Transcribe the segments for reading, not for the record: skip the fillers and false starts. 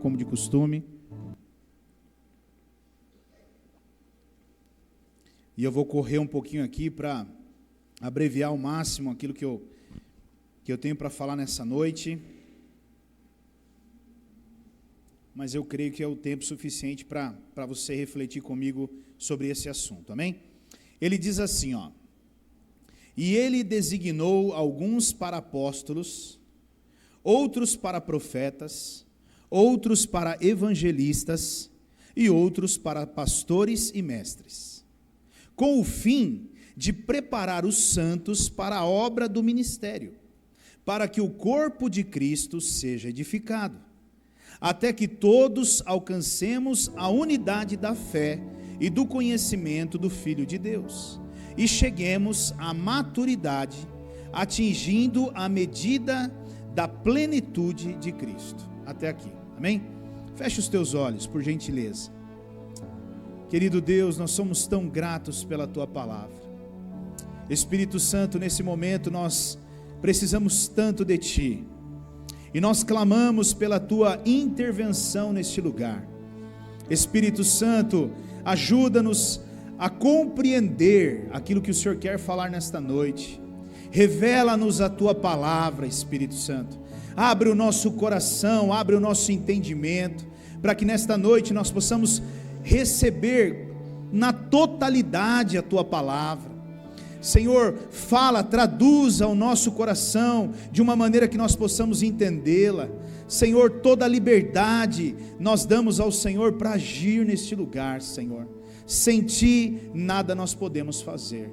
Como de costume. E eu vou correr um pouquinho aqui para abreviar ao máximo aquilo que eu tenho para falar nessa noite. Mas eu creio que é o tempo suficiente para você refletir comigo sobre esse assunto, amém? Ele diz assim, ó: e ele designou alguns para apóstolos, outros para profetas, outros para evangelistas e outros para pastores e mestres, com o fim de preparar os santos para a obra do ministério, para que o corpo de Cristo seja edificado, até que todos alcancemos a unidade da fé e do conhecimento do Filho de Deus, e cheguemos à maturidade, atingindo a medida da plenitude de Cristo. Até aqui. Amém? Feche os teus olhos, por gentileza. Querido Deus, nós somos tão gratos pela Tua palavra. Espírito Santo, nesse momento nós precisamos tanto de Ti. E nós clamamos pela Tua intervenção neste lugar. Espírito Santo, ajuda-nos a compreender aquilo que o Senhor quer falar nesta noite. Revela-nos a Tua palavra, Espírito Santo. Abre o nosso coração, abre o nosso entendimento, para que nesta noite nós possamos receber na totalidade a Tua palavra. Senhor, fala, traduza ao nosso coração, de uma maneira que nós possamos entendê-la. Senhor, toda a liberdade nós damos ao Senhor para agir neste lugar, Senhor. Sem Ti, nada nós podemos fazer.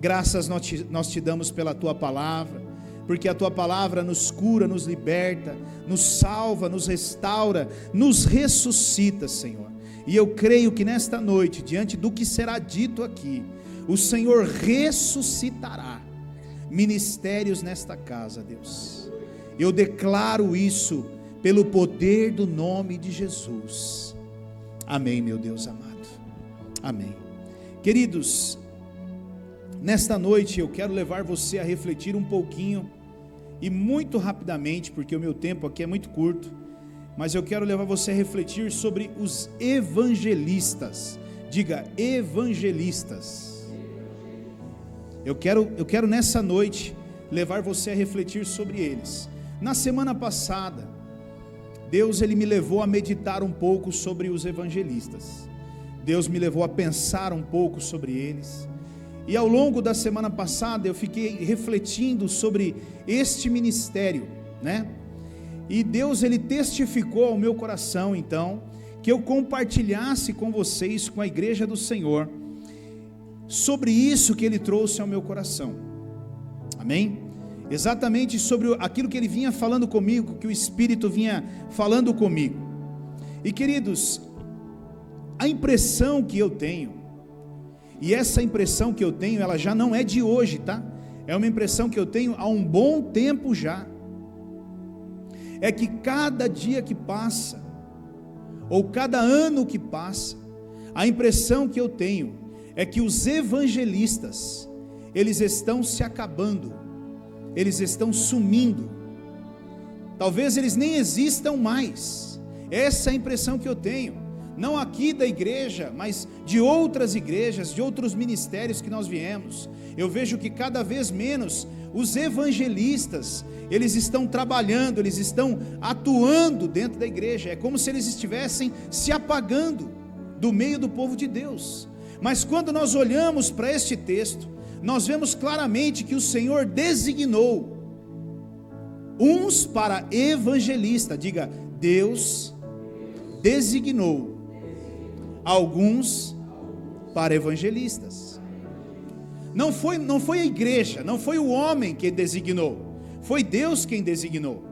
Graças nós te damos pela Tua palavra, porque a Tua palavra nos cura, nos liberta, nos salva, nos restaura, nos ressuscita, Senhor. E eu creio que nesta noite, diante do que será dito aqui, o Senhor ressuscitará ministérios nesta casa, Deus. Eu declaro isso pelo poder do nome de Jesus. Amém, meu Deus amado. Amém. Queridos, nesta noite eu quero levar você a refletir um pouquinho, e muito rapidamente, porque o meu tempo aqui é muito curto, mas eu quero levar você a refletir sobre os evangelistas. Diga, evangelistas. Eu quero nessa noite levar você a refletir sobre eles. Na semana passada, Deus ele me levou a meditar um pouco sobre os evangelistas. Deus me levou a pensar um pouco sobre eles. E ao longo da semana passada eu fiquei refletindo sobre este ministério, né? E Deus ele testificou ao meu coração então, que eu compartilhasse com vocês, com a igreja do Senhor, sobre isso que ele trouxe ao meu coração. Amém? Exatamente sobre aquilo que ele vinha falando comigo, que o Espírito vinha falando comigo. E queridos, a impressão que eu tenho, e essa impressão que eu tenho, ela já não é de hoje, tá? É uma impressão que eu tenho há um bom tempo já. É que cada dia que passa, ou cada ano que passa, a impressão que eu tenho é que os evangelistas, eles estão se acabando, eles estão sumindo. Talvez eles nem existam mais. Essa é a impressão que eu tenho. Não aqui da igreja, mas de outras igrejas, de outros ministérios que nós viemos. Eu vejo que cada vez menos os evangelistas, eles estão trabalhando, eles estão atuando dentro da igreja. É como se eles estivessem se apagando do meio do povo de Deus. Mas quando nós olhamos para este texto, nós vemos claramente que o Senhor designou uns para evangelista. Diga, Deus designou alguns para evangelistas. Não foi a igreja, não foi o homem que designou, foi Deus quem designou.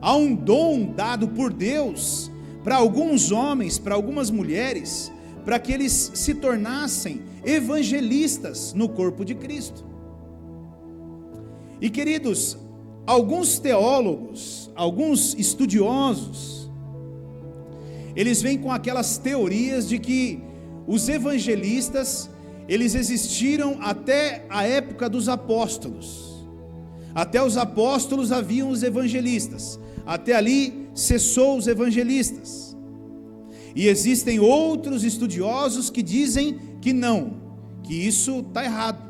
Há um dom dado por Deus para alguns homens, para algumas mulheres, para que eles se tornassem evangelistas no corpo de Cristo. E queridos, alguns teólogos, alguns estudiosos, eles vêm com aquelas teorias de que os evangelistas, eles existiram até a época dos apóstolos. Até os apóstolos haviam os evangelistas. Até ali cessou os evangelistas. E existem outros estudiosos que dizem que não, que isso está errado.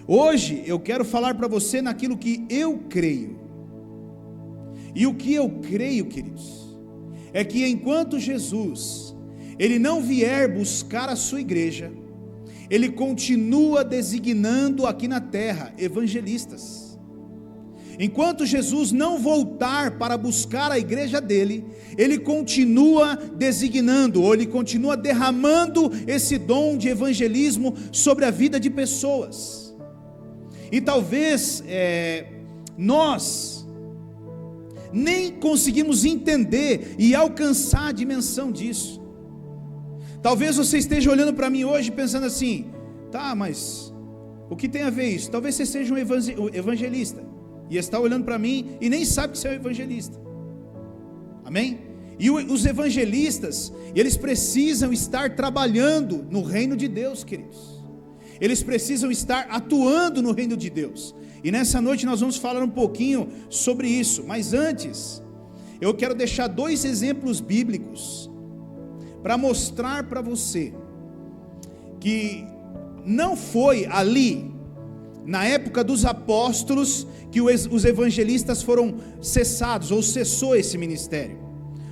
Hoje eu quero falar para você naquilo que eu creio. E o que eu creio, queridos, é que enquanto Jesus, Ele não vier buscar a sua igreja, Ele continua designando aqui na terra evangelistas. Enquanto Jesus não voltar para buscar a igreja dele, Ele continua designando, ou Ele continua derramando esse dom de evangelismo sobre a vida de pessoas. E talvez nós nem conseguimos entender e alcançar a dimensão disso. Talvez você esteja olhando para mim hoje pensando assim: tá, mas o que tem a ver isso? Talvez você seja um evangelista e está olhando para mim e nem sabe que você é um evangelista. Amém? E os evangelistas, eles precisam estar trabalhando no reino de Deus, queridos. Eles precisam estar atuando no reino de Deus. E nessa noite nós vamos falar um pouquinho sobre isso. Mas antes, eu quero deixar 2 exemplos bíblicos para mostrar para você que não foi ali, na época dos apóstolos, que os evangelistas foram cessados, ou cessou esse ministério,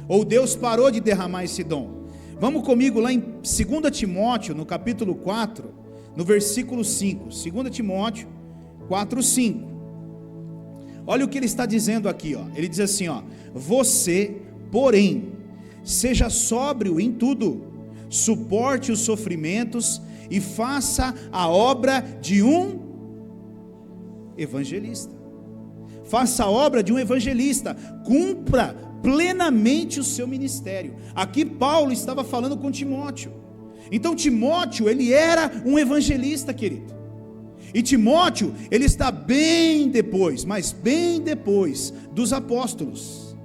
ou Deus parou de derramar esse dom. Vamos comigo lá em 2 Timóteo, no capítulo 4, no versículo 5. 2 Timóteo 4:5. Olha o que ele está dizendo aqui, ó. Ele diz assim, ó: você, porém, seja sóbrio em tudo, suporte os sofrimentos e faça a obra de um evangelista. Faça a obra de um evangelista, cumpra plenamente o seu ministério. Aqui Paulo estava falando com Timóteo. Então Timóteo, ele era um evangelista, querido. E Timóteo, ele está bem depois, mas bem depois dos apóstolos.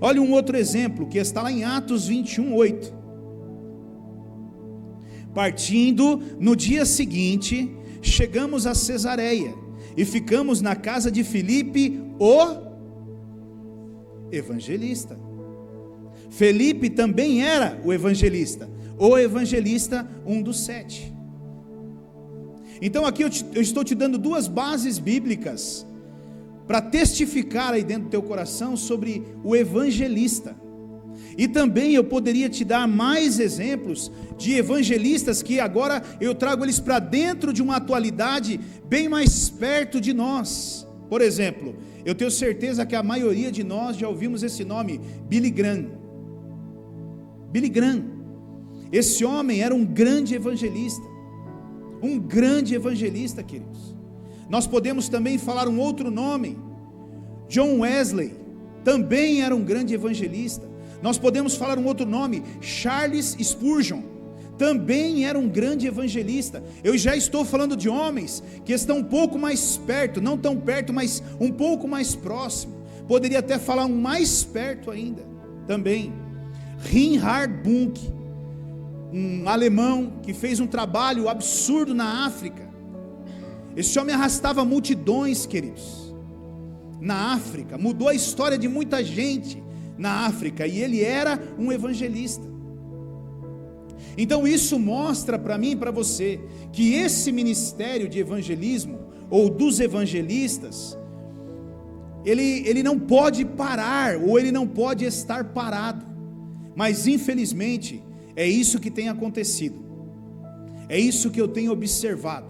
Olha um outro exemplo, que está lá em Atos 21:8. Partindo, no dia seguinte, chegamos a Cesareia, e ficamos na casa de Filipe, o evangelista. Felipe também era o evangelista, um dos 7. Então aqui eu estou te dando 2 bases bíblicas para testificar aí dentro do teu coração sobre o evangelista. E também eu poderia te dar mais exemplos de evangelistas que agora eu trago eles para dentro de uma atualidade bem mais perto de nós. Por exemplo, eu tenho certeza que a maioria de nós já ouvimos esse nome, Billy Graham. Billy Graham, esse homem era um grande evangelista, queridos. Nós podemos também falar um outro nome, John Wesley, também era um grande evangelista. Nós podemos falar um outro nome, Charles Spurgeon, também era um grande evangelista. Eu já estou falando de homens que estão um pouco mais perto, não tão perto, mas um pouco mais próximo. Poderia até falar um mais perto ainda, também, Reinhard Bunke, um alemão que fez um trabalho absurdo na África. Esse homem arrastava multidões, queridos, na África, mudou a história de muita gente na África, e ele era um evangelista. Então isso mostra para mim e para você, que esse ministério de evangelismo, ou dos evangelistas, ele não pode parar, ou ele não pode estar parado. Mas infelizmente, é isso que tem acontecido, é isso que eu tenho observado.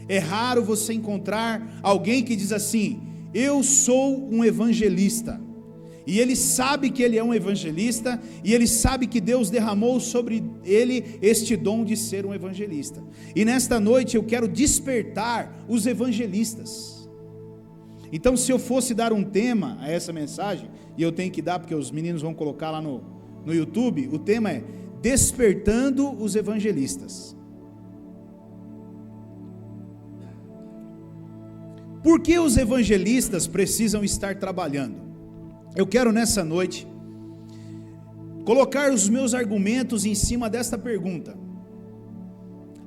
É raro você encontrar alguém que diz assim: eu sou um evangelista, e ele sabe que ele é um evangelista, e ele sabe que Deus derramou sobre ele este dom de ser um evangelista. E nesta noite eu quero despertar os evangelistas. Então, se eu fosse dar um tema a essa mensagem, e eu tenho que dar porque os meninos vão colocar lá no YouTube, o tema é Despertando os Evangelistas. Por que os evangelistas precisam estar trabalhando? Eu quero nessa noite colocar os meus argumentos em cima desta pergunta: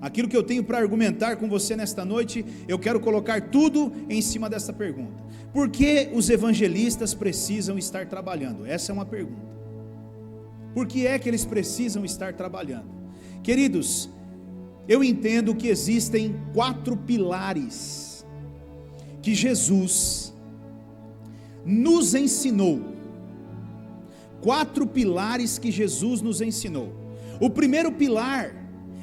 aquilo que eu tenho para argumentar com você nesta noite, eu quero colocar tudo em cima dessa pergunta: por que os evangelistas precisam estar trabalhando? Essa é uma pergunta. Por que é que eles precisam estar trabalhando? Queridos, eu entendo que existem 4 pilares que Jesus nos ensinou. 4 pilares que Jesus nos ensinou. O primeiro pilar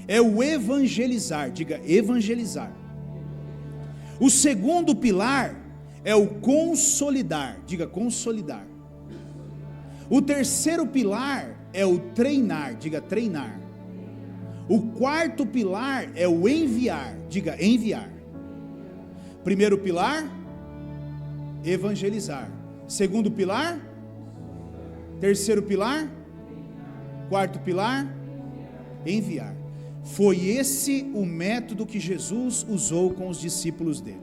é o evangelizar, diga evangelizar. O segundo pilar é o consolidar, diga consolidar. O terceiro pilar é o treinar, diga treinar. O quarto pilar é o enviar, diga enviar. Primeiro pilar, evangelizar. Segundo pilar, terceiro pilar, quarto pilar, enviar. Foi esse o método que Jesus usou com os discípulos dele.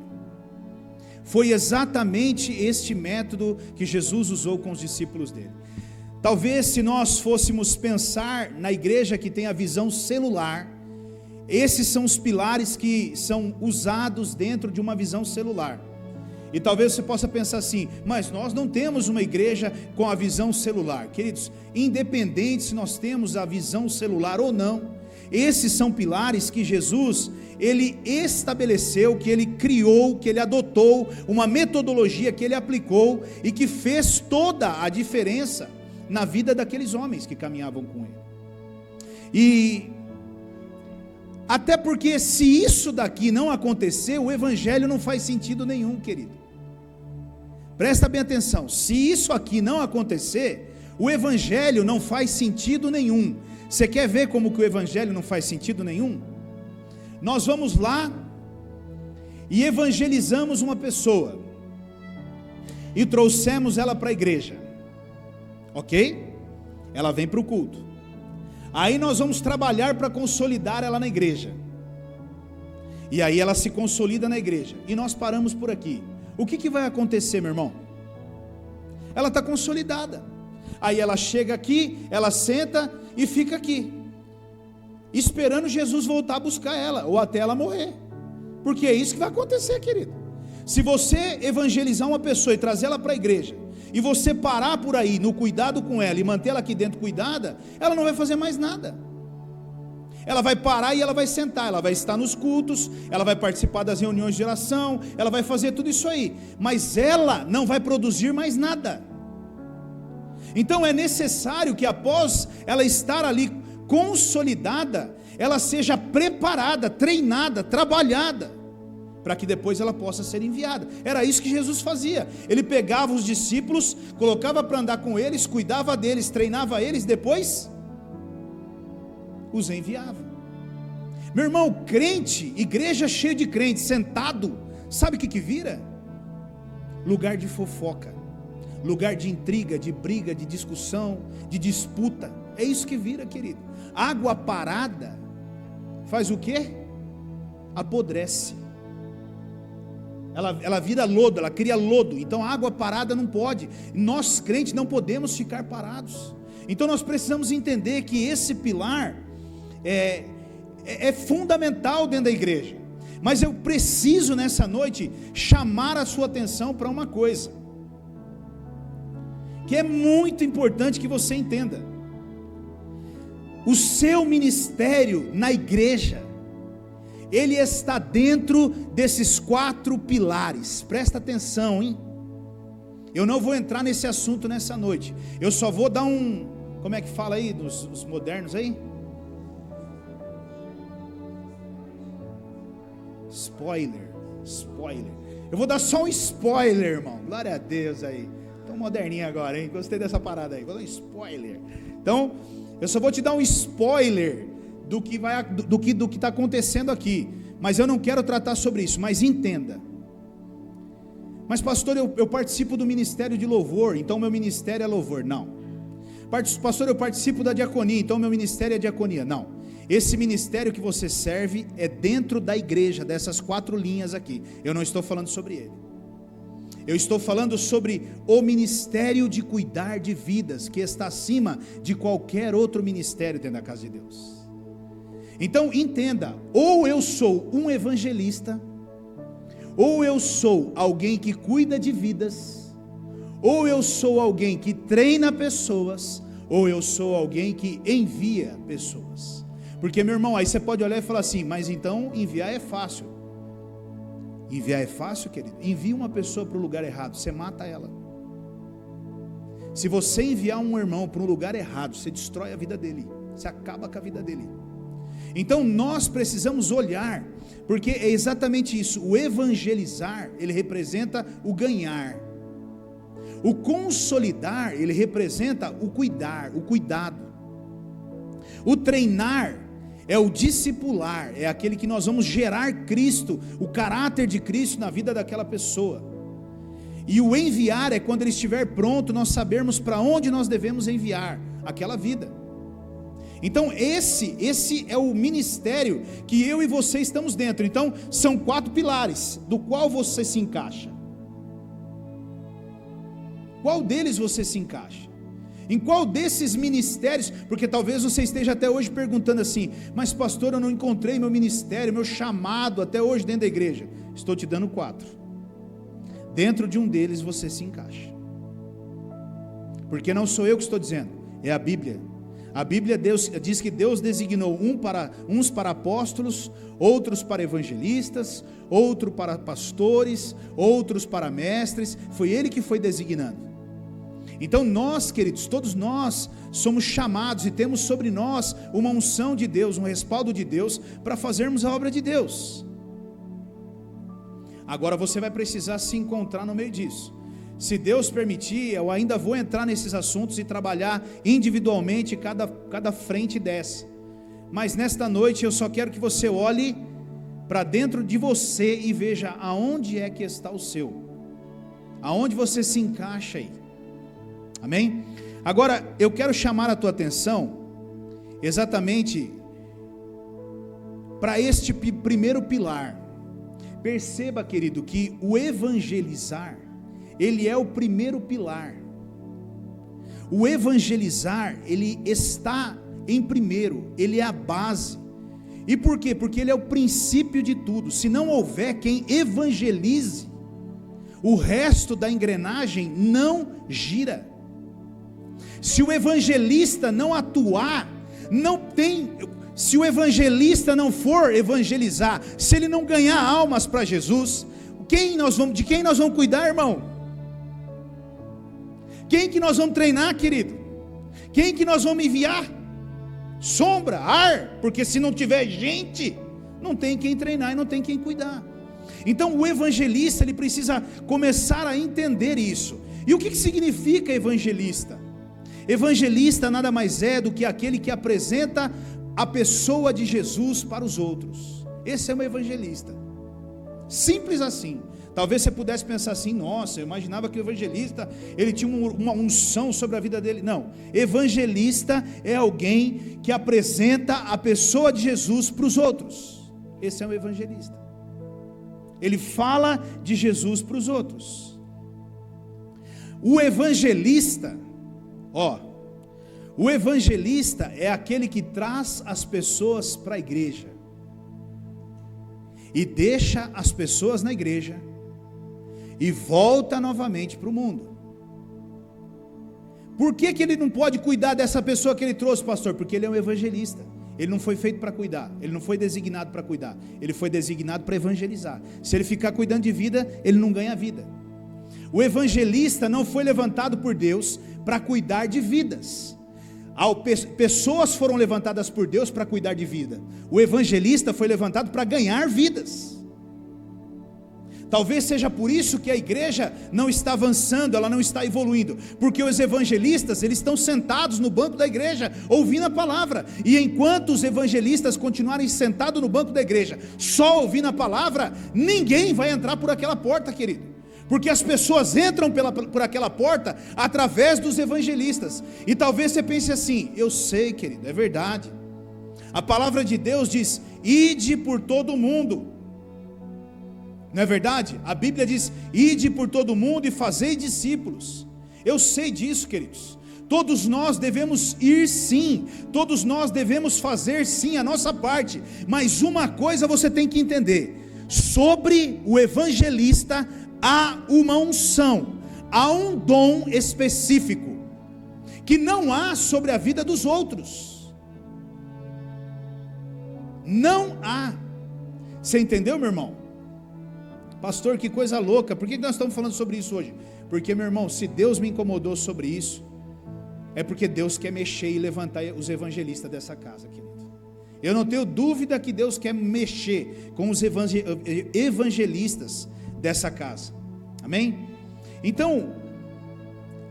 Foi exatamente este método que Jesus usou com os discípulos dele. Talvez se nós fôssemos pensar na igreja que tem a visão celular, esses são os pilares que são usados dentro de uma visão celular. E talvez você possa pensar assim: mas nós não temos uma igreja com a visão celular. Queridos, independente se nós temos a visão celular ou não, esses são pilares que Jesus, ele estabeleceu, que ele criou, que ele adotou, uma metodologia que ele aplicou e que fez toda a diferença na vida daqueles homens que caminhavam com ele. E até porque se isso daqui não acontecer, o evangelho não faz sentido nenhum, querido. Presta bem atenção, se isso aqui não acontecer, o evangelho não faz sentido nenhum. Você quer ver como que o evangelho não faz sentido nenhum? Nós vamos lá e evangelizamos uma pessoa e trouxemos ela para a igreja, ok? Ela vem para o culto. Aí nós vamos trabalhar para consolidar ela na igreja. E aí ela se consolida na igreja. E nós paramos por aqui. O que vai acontecer, meu irmão? Ela está consolidada. Aí ela chega aqui, ela senta e fica aqui, esperando Jesus voltar a buscar ela, ou até ela morrer. Porque é isso que vai acontecer, querido. Se você evangelizar uma pessoa e trazer ela para a igreja, e você parar por aí no cuidado com ela e manter ela aqui dentro cuidada, ela não vai fazer mais nada. Ela vai parar e ela vai sentar, ela vai estar nos cultos, ela vai participar das reuniões de oração, ela vai fazer tudo isso aí, mas ela não vai produzir mais nada. Então é necessário que após ela estar ali consolidada, ela seja preparada, treinada, trabalhada, para que depois ela possa ser enviada. Era isso que Jesus fazia. Ele pegava os discípulos, colocava para andar com eles, cuidava deles, treinava eles, depois os enviava. Meu irmão, crente, igreja cheia de crentes, sentado, sabe o que vira? Lugar de fofoca, lugar de intriga, de briga, de discussão, de disputa. É isso que vira, querido. Água parada faz o quê? Apodrece. Ela vira lodo, ela cria lodo. Então água parada não pode. Nós crentes não podemos ficar parados. Então nós precisamos entender que esse pilar é fundamental dentro da igreja. Mas eu preciso nessa noite chamar a sua atenção para uma coisa que é muito importante que você entenda. O seu ministério na igreja, ele está dentro desses 4 pilares. Presta atenção, hein? Eu não vou entrar nesse assunto nessa noite. Eu só vou dar como é que fala aí dos modernos aí? Spoiler. Eu vou dar só um spoiler, irmão. Glória a Deus aí. Tão moderninho agora, hein? Gostei dessa parada aí. Vou dar um spoiler. Então, eu só vou te dar um spoiler do que está acontecendo aqui. Mas eu não quero tratar sobre isso. Mas entenda. Mas pastor, eu participo do ministério de louvor, então meu ministério é louvor. Não. Pastor, eu participo da diaconia, então meu ministério é diaconia. Não. Esse ministério que você serve é dentro da igreja, dessas 4 linhas aqui. Eu não estou falando sobre ele. Eu estou falando sobre o ministério de cuidar de vidas, que está acima de qualquer outro ministério dentro da casa de Deus. Então entenda, ou eu sou um evangelista, ou eu sou alguém que cuida de vidas, ou eu sou alguém que treina pessoas, ou eu sou alguém que envia pessoas. Porque, meu irmão, aí você pode olhar e falar assim, mas então enviar é fácil. Enviar é fácil, querido? Envia uma pessoa para o lugar errado, você mata ela. Se você enviar um irmão para um lugar errado, você destrói a vida dele, você acaba com a vida dele. Então nós precisamos olhar, porque é exatamente isso, o evangelizar, ele representa o ganhar. O consolidar, ele representa o cuidar, o cuidado. O treinar é o discipular, é aquele que nós vamos gerar Cristo, o caráter de Cristo na vida daquela pessoa. E o enviar é quando ele estiver pronto, nós sabermos para onde nós devemos enviar aquela vida. Então esse é o ministério que eu e você estamos dentro. Então são 4 pilares, do qual você se encaixa. Qual deles você se encaixa? Em qual desses ministérios? Porque talvez você esteja até hoje perguntando assim, mas pastor, eu não encontrei meu ministério, meu chamado até hoje dentro da igreja. Estou te dando 4. Dentro de um deles você se encaixa. Porque não sou eu que estou dizendo, é a Bíblia. A Bíblia diz que Deus designou uns para apóstolos, outros para evangelistas, outros para pastores, outros para mestres. Foi Ele que foi designando. Então nós, queridos, todos nós somos chamados e temos sobre nós uma unção de Deus, um respaldo de Deus para fazermos a obra de Deus. Agora você vai precisar se encontrar no meio disso. Se Deus permitir, eu ainda vou entrar nesses assuntos e trabalhar individualmente cada frente dessa. Mas nesta noite eu só quero que você olhe para dentro de você e veja aonde é que está o seu. Aonde você se encaixa aí. Amém? Agora eu quero chamar a tua atenção exatamente para este primeiro pilar. Perceba, querido, que o evangelizar, ele é o primeiro pilar. O evangelizar, ele está em primeiro, ele é a base. E por quê? Porque ele é o princípio de tudo. Se não houver quem evangelize, o resto da engrenagem não gira. Se o evangelista não atuar, se o evangelista não for evangelizar, se ele não ganhar almas para Jesus, de quem nós vamos cuidar, irmão? Quem que nós vamos treinar, querido? Quem que nós vamos enviar? Sombra, ar, porque se não tiver gente, não tem quem treinar e não tem quem cuidar. Então o evangelista, ele precisa começar a entender isso. E o que significa evangelista? Evangelista nada mais é do que aquele que apresenta a pessoa de Jesus para os outros. Esse é um evangelista. Simples assim. Talvez você pudesse pensar assim, nossa, eu imaginava que o evangelista, ele tinha uma unção sobre a vida dele. Não, evangelista é alguém que apresenta a pessoa de Jesus para os outros. Esse é um evangelista. Ele fala de Jesus para os outros. O evangelista, o evangelista é aquele que traz as pessoas para a igreja e deixa as pessoas na igreja e volta novamente para o mundo. Por que ele não pode cuidar dessa pessoa que ele trouxe, pastor? Porque ele é um evangelista. Ele não foi feito para cuidar, ele não foi designado para cuidar, ele foi designado para evangelizar. Se ele ficar cuidando de vida, ele não ganha vida. O evangelista não foi levantado por Deus para cuidar de vidas. Pessoas foram levantadas por Deus para cuidar de vida. O evangelista foi levantado para ganhar vidas. Talvez seja por isso que a igreja não está avançando, ela não está evoluindo, porque os evangelistas, eles estão sentados no banco da igreja, ouvindo a palavra, e enquanto os evangelistas continuarem sentados no banco da igreja, só ouvindo a palavra, ninguém vai entrar por aquela porta, querido, porque as pessoas entram por aquela porta, através dos evangelistas. E talvez você pense assim, eu sei, querido, é verdade, a palavra de Deus diz, ide por todo o mundo. Não é verdade? A Bíblia diz, ide por todo mundo e fazei discípulos. Eu sei disso, queridos. todos nós devemos ir sim, todos nós devemos fazer sim a nossa parte, mas uma coisa você tem que entender: sobre o evangelista há uma unção, há um dom específico, que não há sobre a vida dos outros, não há. Você entendeu, meu irmão? Pastor, que coisa louca, por que nós estamos falando sobre isso hoje? Porque, meu irmão, se Deus me incomodou sobre isso, é porque Deus quer mexer e levantar os evangelistas dessa casa, querido. Eu não tenho dúvida que Deus quer mexer com os evangelistas dessa casa, amém? Então,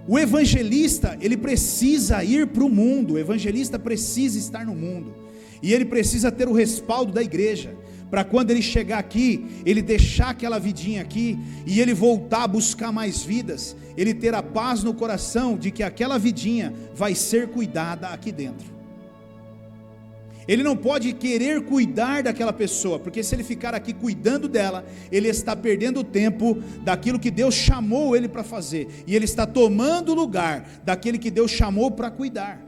o evangelista, ele precisa ir para o mundo, o evangelista precisa estar no mundo, e ele precisa ter o respaldo da igreja, para quando ele chegar aqui, ele deixar aquela vidinha aqui, e ele voltar a buscar mais vidas, ele ter a paz no coração, de que aquela vidinha vai ser cuidada aqui dentro. Ele não pode querer cuidar daquela pessoa, porque se ele ficar aqui cuidando dela, ele está perdendo o tempo daquilo que Deus chamou ele para fazer, e ele está tomando o lugar daquele que Deus chamou para cuidar.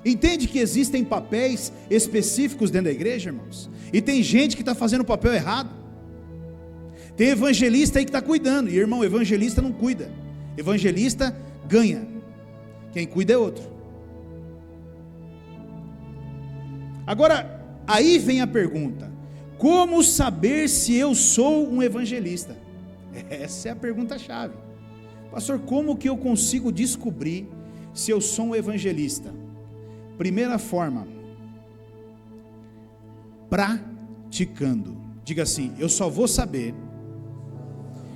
Entende que existem papéis específicos dentro da igreja, irmãos? E tem gente que está fazendo o papel errado. Tem evangelista aí que está cuidando, e irmão, evangelista não cuida, evangelista ganha, quem cuida é outro. Agora, aí vem a pergunta: como saber se eu sou um evangelista? Essa é a pergunta-chave. Pastor, como que eu consigo descobrir se eu sou um evangelista? Primeira forma, praticando. Diga assim: eu só vou saber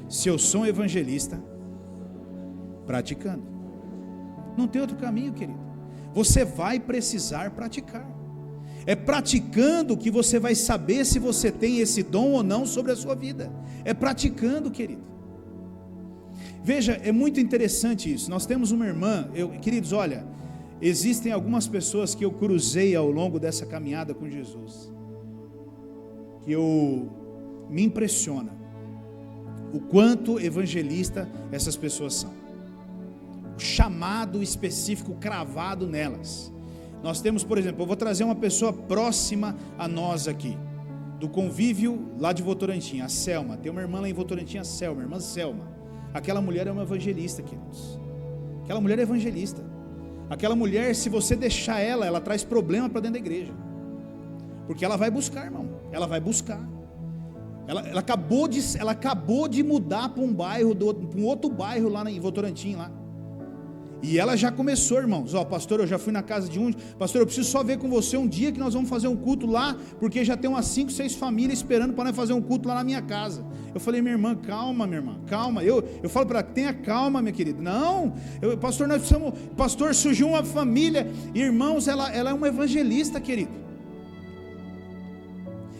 se eu sou um evangelista praticando. Não tem outro caminho, querido. Você vai precisar praticar. É praticando que você vai saber se você tem esse dom ou não sobre a sua vida. É praticando, querido. Veja, é muito interessante isso. Nós temos uma irmã, queridos, olha, existem algumas pessoas que eu cruzei ao longo dessa caminhada com Jesus, que me impressiona o quanto evangelista essas pessoas são. O chamado específico cravado nelas. Nós temos, por exemplo, eu vou trazer uma pessoa próxima a nós aqui, do convívio lá de Votorantim, a Selma. Tem uma irmã lá em Votorantim, a Selma, a irmã Selma. Aquela mulher é uma evangelista, queridos. Aquela mulher é evangelista. Aquela mulher, se você deixar ela traz problema para dentro da igreja, porque ela vai buscar, irmão, ela vai buscar. Ela acabou de mudar para um bairro, para um outro bairro lá em Votorantim, lá. E ela já começou, irmãos, pastor, eu já fui na casa de um, pastor, eu preciso só ver com você um dia que nós vamos fazer um culto lá, porque já tem umas 5, 6 famílias esperando para nós fazer um culto lá na minha casa. Eu falei: minha irmã, calma, minha irmã, calma. Eu falo para ela: tenha calma, minha querida. Não, pastor, nós precisamos, pastor, surgiu uma família, irmãos, ela é uma evangelista, querido.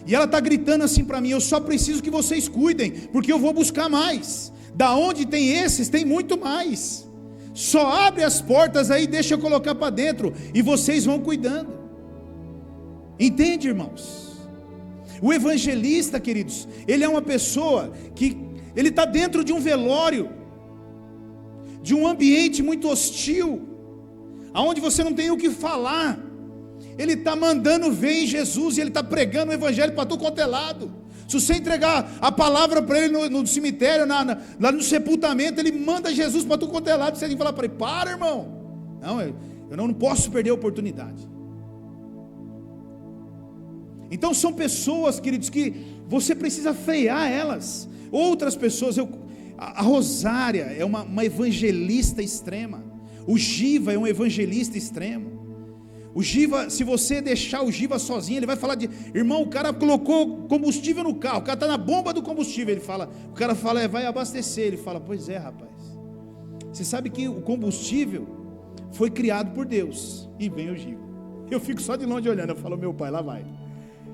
E ela está gritando assim para mim: eu só preciso que vocês cuidem, porque eu vou buscar mais. Da onde tem esses, tem muito mais. Só abre as portas aí, deixa eu colocar para dentro, e vocês vão cuidando. Entende, irmãos? O evangelista, queridos, ele é uma pessoa que ele está dentro de um velório, de um ambiente muito hostil, aonde você não tem o que falar. Ele está mandando ver em Jesus, e ele está pregando o evangelho para todo quanto é lado. Se você entregar a palavra para ele no cemitério, lá no sepultamento, ele manda Jesus para tudo quanto é lado. Você tem que falar para ele: para, irmão. Não, eu não posso perder a oportunidade. Então são pessoas, queridos, que você precisa frear elas. Outras pessoas, a Rosária é uma evangelista extrema. O Giva é um evangelista extremo. O Giva, se você deixar o Giva sozinho, ele vai falar irmão, o cara colocou combustível no carro, o cara está na bomba do combustível, o cara fala: vai abastecer. Ele fala: pois é, rapaz, você sabe que o combustível foi criado por Deus. E vem o Giva, eu fico só de longe olhando, eu falo: meu pai, lá vai.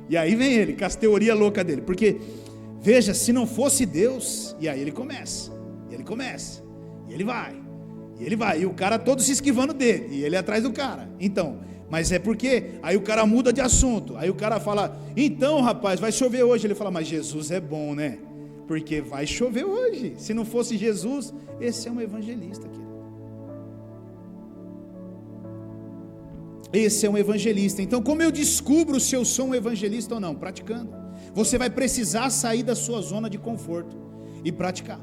E aí vem ele, com as teorias loucas dele, porque, veja, se não fosse Deus, e aí ele começa, e ele vai, e o cara todo se esquivando dele, e ele atrás do cara. Então, mas é porque, aí o cara muda de assunto, aí o cara fala: então, rapaz, vai chover hoje. Ele fala: mas Jesus é bom, né? Porque vai chover hoje. Se não fosse Jesus, esse é um evangelista, querido. esse é um evangelista. Então, como eu descubro se eu sou um evangelista ou não? Praticando. Você vai precisar sair da sua zona de conforto e praticar.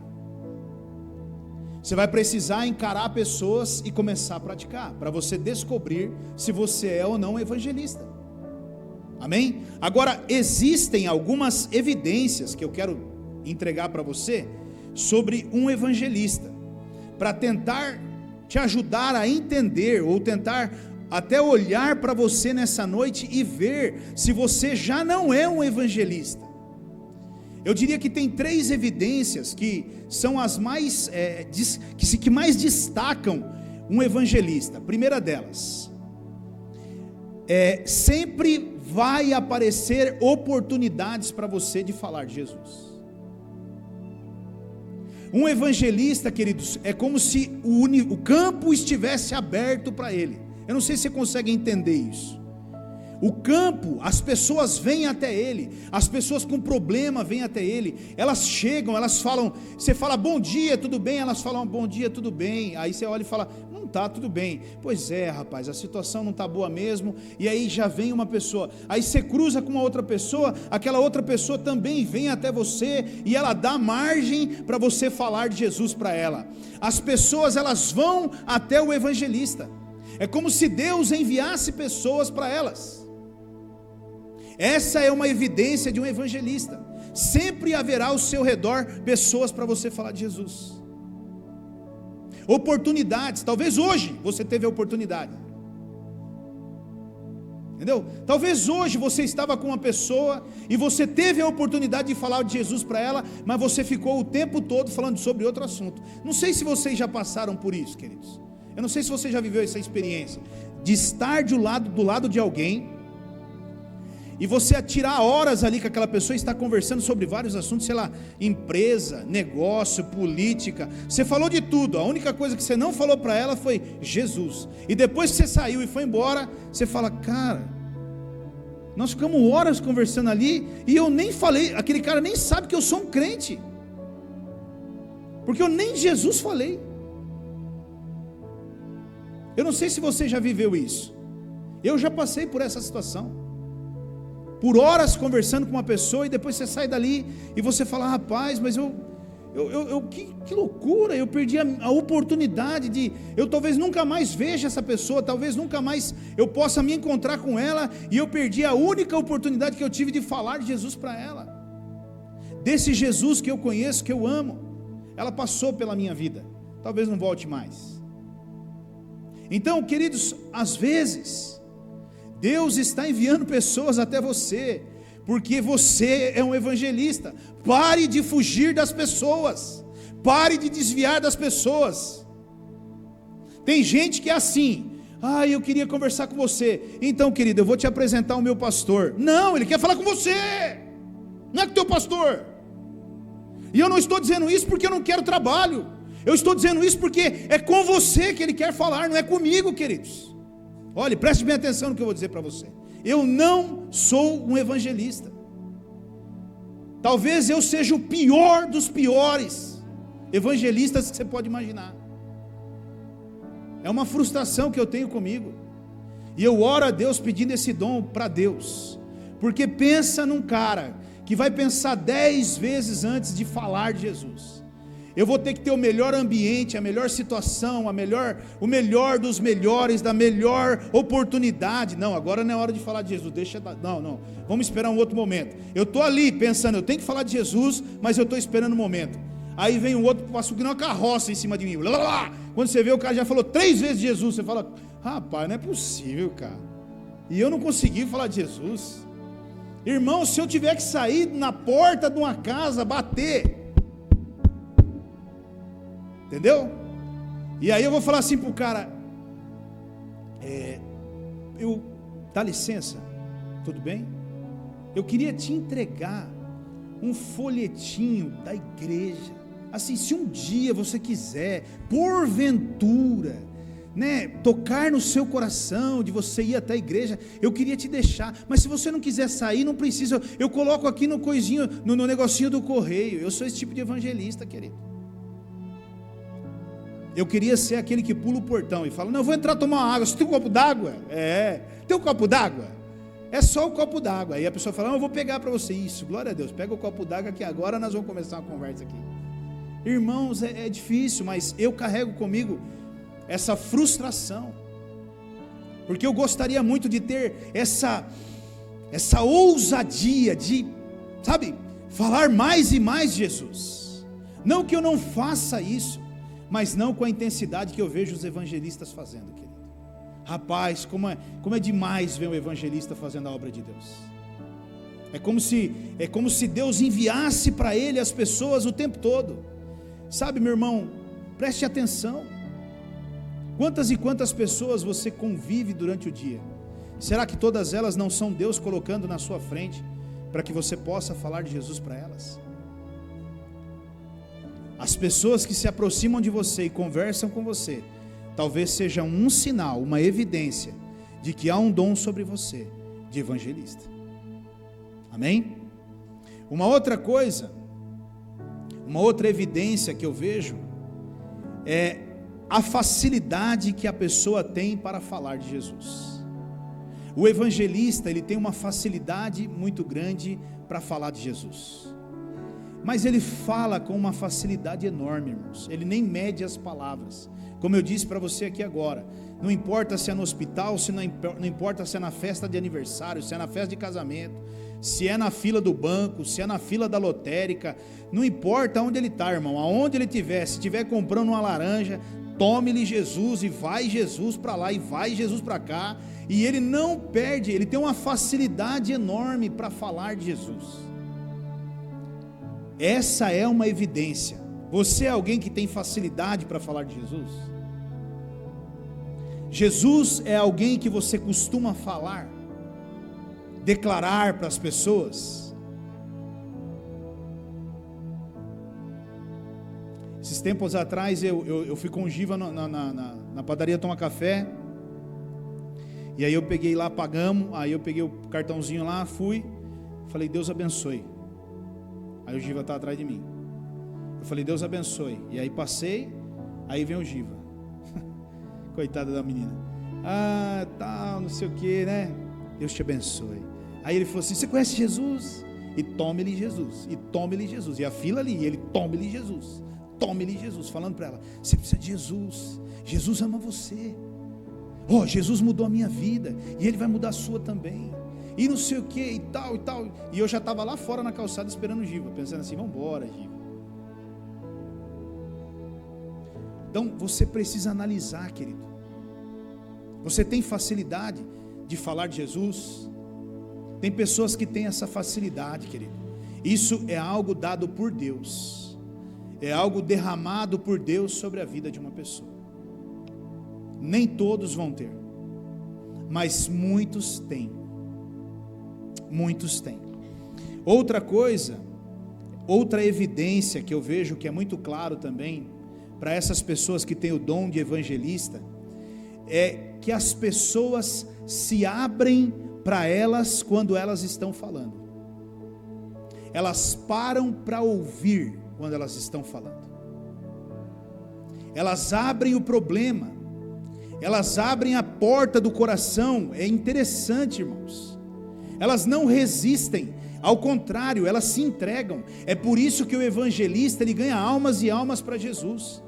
Você vai precisar encarar pessoas e começar a praticar, para você descobrir se você é ou não um evangelista. Amém? Agora, existem algumas evidências que eu quero entregar para você sobre um evangelista, para tentar te ajudar a entender, ou tentar até olhar para você nessa noite e ver se você já não é um evangelista. Eu diria que tem 3 evidências que são as mais, que mais destacam um evangelista. A primeira delas, sempre vai aparecer oportunidades para você de falar de Jesus. Um evangelista, queridos, é como se o campo estivesse aberto para ele. Eu não sei se você consegue entender isso. O campo, as pessoas vêm até ele, as pessoas com problema vêm até ele, elas chegam, elas falam, você fala bom dia, tudo bem? Elas falam bom dia, tudo bem. Aí você olha e fala, não está tudo bem. Pois é, rapaz, a situação não está boa mesmo. E aí já vem uma pessoa, aí você cruza com uma outra pessoa, aquela outra pessoa também vem até você e ela dá margem para você falar de Jesus para ela. As pessoas, elas vão até o evangelista. É como se Deus enviasse pessoas para elas. Essa é uma evidência de um evangelista. Sempre haverá ao seu redor pessoas para você falar de Jesus. Oportunidades, talvez hoje você teve a oportunidade. Entendeu? Talvez hoje você estava com uma pessoa e você teve a oportunidade de falar de Jesus para ela, mas você ficou o tempo todo falando sobre outro assunto. Não sei se vocês já passaram por isso, queridos. Eu não sei se você já viveu essa experiência de estar do lado de alguém e você tirar horas ali com aquela pessoa e estar conversando sobre vários assuntos, sei lá, empresa, negócio, política. Você falou de tudo, a única coisa que você não falou para ela foi Jesus. E depois que você saiu e foi embora, você fala, cara, nós ficamos horas conversando ali e eu nem falei, aquele cara nem sabe que eu sou um crente, porque eu nem de Jesus falei. Eu não sei se você já viveu isso. Eu já passei por essa situação. Por horas conversando com uma pessoa e depois você sai dali e você fala, rapaz, mas que loucura, eu perdi a oportunidade de, eu talvez nunca mais veja essa pessoa, talvez nunca mais eu possa me encontrar com ela, e eu perdi a única oportunidade que eu tive de falar de Jesus para ela, desse Jesus que eu conheço, que eu amo. Ela passou pela minha vida, talvez não volte mais. Então, queridos, às vezes Deus está enviando pessoas até você, porque você é um evangelista. Pare de fugir das pessoas, pare de desviar das pessoas. Tem gente que é assim, eu queria conversar com você, então querido, eu vou te apresentar o meu pastor. Não, ele quer falar com você, não é com o teu pastor. E eu não estou dizendo isso porque eu não quero trabalho, eu estou dizendo isso porque é com você que ele quer falar, não é comigo, queridos. Olhe, preste bem atenção no que eu vou dizer para você. Eu não sou um evangelista. Talvez eu seja o pior dos piores evangelistas que você pode imaginar. É uma frustração que eu tenho comigo. E eu oro a Deus pedindo esse dom para Deus. Porque pensa num cara que vai pensar 10 vezes antes de falar de Jesus. Eu vou ter que ter o melhor ambiente, a melhor situação, o melhor dos melhores, da melhor oportunidade. Não, agora não é hora de falar de Jesus, não, vamos esperar um outro momento. Eu estou ali pensando, eu tenho que falar de Jesus, mas eu estou esperando um momento. Aí vem um outro, passou que nem uma carroça em cima de mim. Quando você vê, o cara já falou 3 vezes de Jesus, você fala, rapaz, não é possível, cara. E eu não consegui falar de Jesus. Irmão, se eu tiver que sair na porta de uma casa, bater, entendeu? E aí eu vou falar assim para o cara, dá licença, tudo bem? Eu queria te entregar um folhetinho da igreja, assim, se um dia você quiser, porventura, né, tocar no seu coração, de você ir até a igreja, eu queria te deixar, mas se você não quiser sair, não precisa, eu coloco aqui no coisinho, no negocinho do correio. Eu sou esse tipo de evangelista, querido. eu queria ser aquele que pula o portão e fala: não, eu vou entrar tomar uma água. Você tem um copo d'água? Tem um copo d'água? É só o copo d'água. Aí a pessoa fala: não, eu vou pegar para você. Isso, glória a Deus, pega o copo d'água que agora nós vamos começar uma conversa aqui. Irmãos, é difícil, mas eu carrego comigo essa frustração, porque eu gostaria muito de ter essa ousadia de, sabe, falar mais e mais de Jesus. Não que eu não faça isso, mas não com a intensidade que eu vejo os evangelistas fazendo, querido. Rapaz, como é demais ver um evangelista fazendo a obra de Deus. É como se Deus enviasse para ele as pessoas o tempo todo. Sabe, meu irmão, preste atenção. Quantas e quantas pessoas você convive durante o dia? Será que todas elas não são Deus colocando na sua frente para que você possa falar de Jesus para elas? As pessoas que se aproximam de você e conversam com você, talvez seja um sinal, uma evidência de que há um dom sobre você de evangelista. Amém? Uma outra coisa, uma outra evidência que eu vejo é a facilidade que a pessoa tem para falar de Jesus. O evangelista, ele tem uma facilidade muito grande para falar de Jesus, mas ele fala com uma facilidade enorme, irmãos. Ele nem mede as palavras, como eu disse para você aqui agora. Não importa se é no hospital, não importa se é na festa de aniversário, se é na festa de casamento, se é na fila do banco, se é na fila da lotérica, não importa onde ele está, irmão, aonde ele estiver, se estiver comprando uma laranja, tome-lhe Jesus, e vai Jesus para lá, e vai Jesus para cá, e ele não perde, ele tem uma facilidade enorme para falar de Jesus. Essa é uma evidência. Você é alguém que tem facilidade para falar de Jesus? Jesus é alguém que você costuma falar, declarar para as pessoas? Esses tempos atrás eu fui com o Giva na padaria tomar café, e aí eu peguei lá, pagamos, aí eu peguei o cartãozinho lá, fui, falei: Deus abençoe. Aí o Giva está atrás de mim, eu falei: Deus abençoe. E aí passei, aí vem o Giva, coitada da menina, tal, não sei o que, né? Deus te abençoe. Aí ele falou assim: você conhece Jesus? E tome-lhe Jesus, e tome-lhe Jesus. E a fila ali, e ele: tome-lhe Jesus, tome-lhe Jesus, falando para ela: você precisa de Jesus, Jesus ama você, Jesus mudou a minha vida, e Ele vai mudar a sua também, e não sei o que, e tal, e eu já estava lá fora na calçada esperando o Giva, pensando assim: vamos embora, Giva. Então você precisa analisar, querido. Você tem facilidade de falar de Jesus? Tem pessoas que têm essa facilidade, querido. Isso é algo dado por Deus, é algo derramado por Deus sobre a vida de uma pessoa. Nem todos vão ter, mas muitos têm. Muitos têm. Outra coisa, outra evidência que eu vejo que é muito claro também para essas pessoas que têm o dom de evangelista, é que as pessoas se abrem para elas quando elas estão falando. Elas param para ouvir quando elas estão falando. Elas abrem o problema, elas abrem a porta do coração. É interessante, irmãos. Elas não resistem, ao contrário, elas se entregam. É por isso que o evangelista, ele ganha almas e almas para Jesus.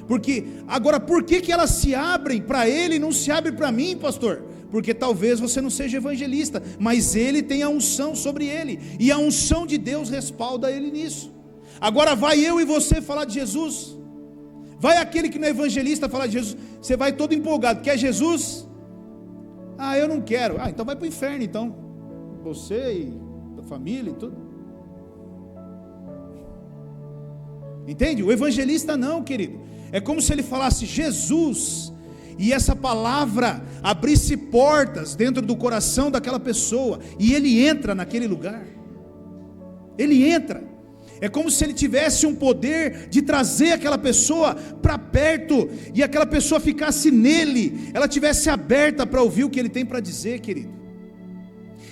Porque, agora, por que elas se abrem para ele e não se abrem para mim, pastor? Porque talvez você não seja evangelista, mas ele tem a unção sobre ele, e a unção de Deus respalda ele nisso. Agora vai eu e você falar de Jesus, vai aquele que não é evangelista falar de Jesus, você vai todo empolgado: quer Jesus? Eu não quero. Então vai para o inferno, então, você e a família e tudo. Entende? O evangelista não, querido. É como se ele falasse Jesus, e essa palavra abrisse portas dentro do coração daquela pessoa, e ele entra naquele lugar. Ele entra. É como se ele tivesse um poder de trazer aquela pessoa para perto, e aquela pessoa ficasse nele, ela tivesse aberta para ouvir o que ele tem para dizer, querido.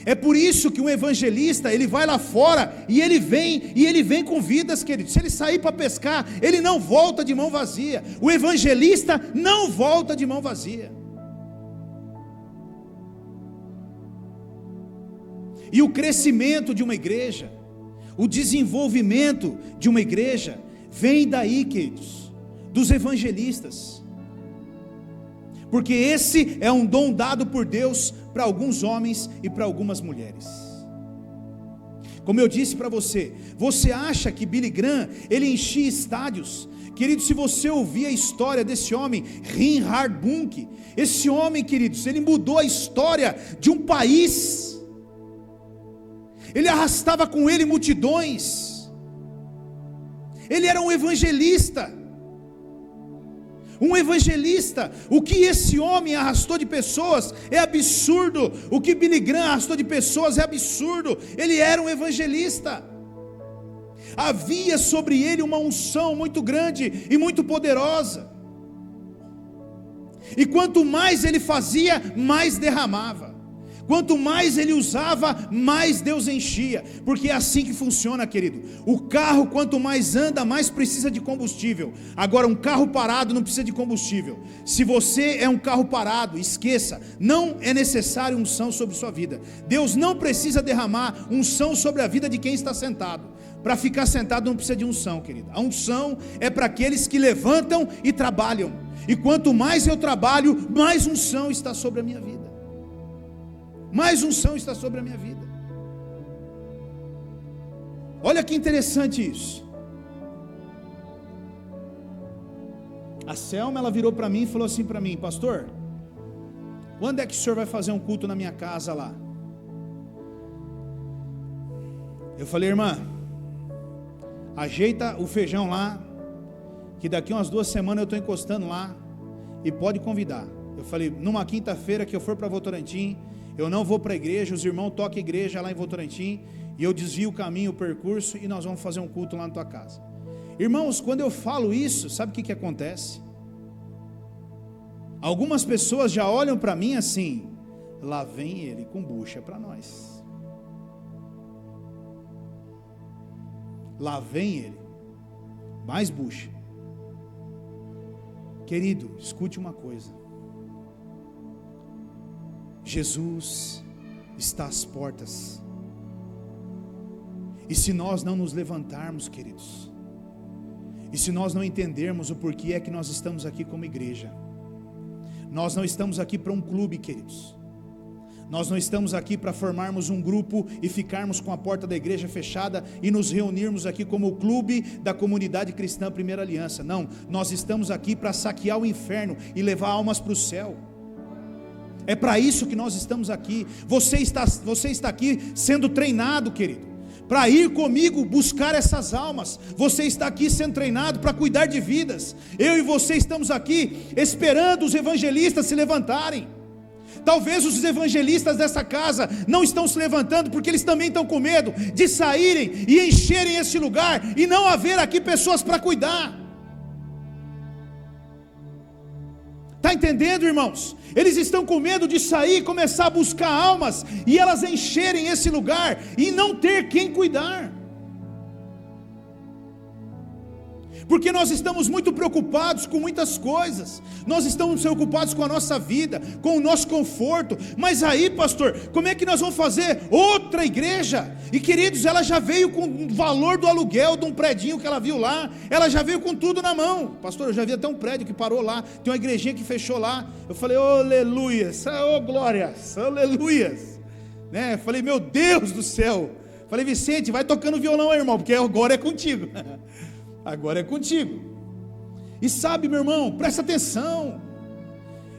É por isso que um evangelista, ele vai lá fora e ele vem com vidas, queridos. Se ele sair para pescar, ele não volta de mão vazia. O evangelista não volta de mão vazia. E o crescimento de uma igreja, o desenvolvimento de uma igreja, vem daí, queridos, dos evangelistas. Porque esse é um dom dado por Deus para alguns homens e para algumas mulheres. Como eu disse para você, você acha que Billy Graham, ele enchia estádios? Querido, se você ouvir a história desse homem, Reinhard Bonnke, esse homem, queridos, ele mudou a história de um país. Ele arrastava com ele multidões. Ele era um evangelista. Um evangelista. O que esse homem arrastou de pessoas é absurdo. O que Billy Graham arrastou de pessoas é absurdo. Ele era um evangelista. Havia sobre ele uma unção muito grande e muito poderosa. E quanto mais ele fazia, mais derramava. Quanto mais ele usava, mais Deus enchia. Porque é assim que funciona, querido. O carro, quanto mais anda, mais precisa de combustível. Agora, um carro parado não precisa de combustível. Se você é um carro parado, esqueça, não é necessário unção sobre sua vida. Deus não precisa derramar unção sobre a vida de quem está sentado. Para ficar sentado não precisa de unção, querido. A unção é para aqueles que levantam e trabalham. E quanto mais eu trabalho, mais unção está sobre a minha vida. Mais unção está sobre a minha vida. Olha que interessante isso. A Selma, ela virou para mim e falou assim para mim: pastor, quando é que o senhor vai fazer um culto na minha casa lá? Eu falei: irmã, ajeita o feijão lá, que daqui umas 2 semanas eu estou encostando lá, e pode convidar. Eu falei: numa quinta-feira que eu for para Votorantim, eu não vou para a igreja, os irmãos tocam igreja lá em Votorantim, e eu desvio o caminho, o percurso, e nós vamos fazer um culto lá na tua casa. Irmãos, quando eu falo isso, sabe o que acontece? Algumas pessoas já olham para mim assim: lá vem ele com bucha para nós. Lá vem ele, mais bucha. Querido, escute uma coisa. Jesus está às portas. E se nós não nos levantarmos, queridos, e se nós não entendermos o porquê é que nós estamos aqui como igreja, nós não estamos aqui para um clube, queridos. Nós não estamos aqui para formarmos um grupo e ficarmos com a porta da igreja fechada e nos reunirmos aqui como o clube da comunidade cristã Primeira Aliança. Não, nós estamos aqui para saquear o inferno e levar almas para o céu. É para isso que nós estamos aqui. Você está aqui sendo treinado, querido, para ir comigo buscar essas almas. Você está aqui sendo treinado para cuidar de vidas. Eu e você estamos aqui esperando os evangelistas se levantarem. Talvez os evangelistas dessa casa não estão se levantando porque eles também estão com medo de saírem e encherem esse lugar e não haver aqui pessoas para cuidar. Está entendendo, irmãos? Eles estão com medo de sair e começar a buscar almas e elas encherem esse lugar e não ter quem cuidar. Porque nós estamos muito preocupados com muitas coisas. Nós estamos preocupados com a nossa vida, com o nosso conforto. Mas aí, pastor, como é que nós vamos fazer outra igreja? E queridos, ela já veio com o valor do aluguel de um predinho que ela viu lá. Ela já veio com tudo na mão. Pastor, eu já vi até um prédio que parou lá. Tem uma igrejinha que fechou lá. Eu falei: oh, aleluias, oh glórias, aleluias, né? Eu falei: meu Deus do céu. Eu falei: Vicente, vai tocando violão aí, irmão, porque agora é contigo. Agora é contigo. E sabe, meu irmão, presta atenção.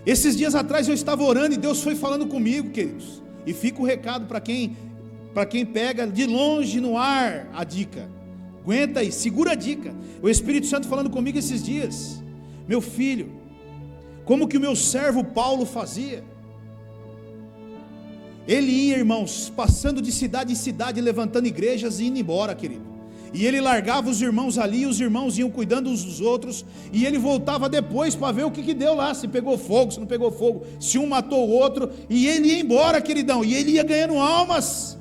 Esses dias atrás eu estava orando e Deus foi falando comigo, queridos. E fica o recado para quem pega de longe no ar a dica. Aguenta aí, segura a dica. O Espírito Santo falando comigo esses dias: meu filho, como que o meu servo Paulo fazia? Ele ia, irmãos, passando de cidade em cidade, levantando igrejas e indo embora, querido. E ele largava os irmãos ali, e os irmãos iam cuidando uns dos outros, e ele voltava depois para ver o que deu lá, se pegou fogo, se não pegou fogo, se um matou o outro, e ele ia embora, queridão, e ele ia ganhando almas.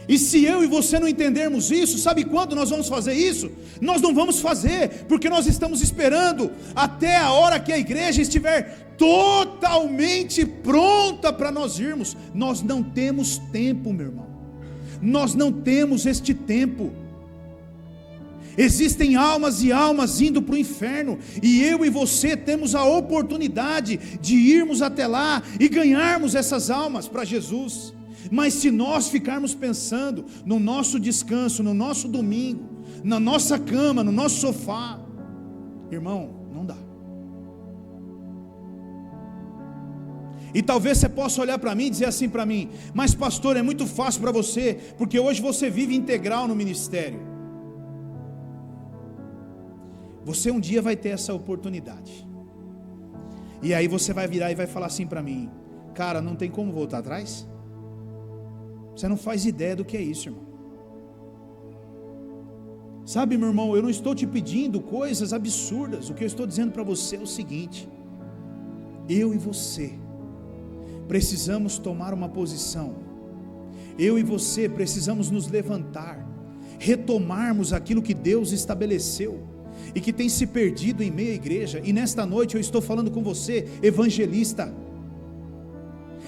E se eu e você não entendermos isso, sabe quando nós vamos fazer isso? Nós não vamos fazer, porque nós estamos esperando até a hora que a igreja estiver totalmente pronta para nós irmos. Nós não temos tempo, meu irmão, nós não temos este tempo. Existem almas e almas indo para o inferno, e eu e você temos a oportunidade de irmos até lá e ganharmos essas almas para Jesus. Mas se nós ficarmos pensando no nosso descanso, no nosso domingo, na nossa cama, no nosso sofá, irmão, não dá. E talvez você possa olhar para mim e dizer assim para mim: mas pastor, é muito fácil para você, porque hoje você vive integral no ministério. Você um dia vai ter essa oportunidade, e aí você vai virar e vai falar assim para mim: cara, não tem como voltar atrás? Você não faz ideia do que é isso, irmão. Sabe, meu irmão, eu não estou te pedindo coisas absurdas. O que eu estou dizendo para você é o seguinte: eu e você precisamos tomar uma posição. Eu e você precisamos nos levantar, retomarmos aquilo que Deus estabeleceu e que tem se perdido em meio à igreja. E nesta noite eu estou falando com você, evangelista.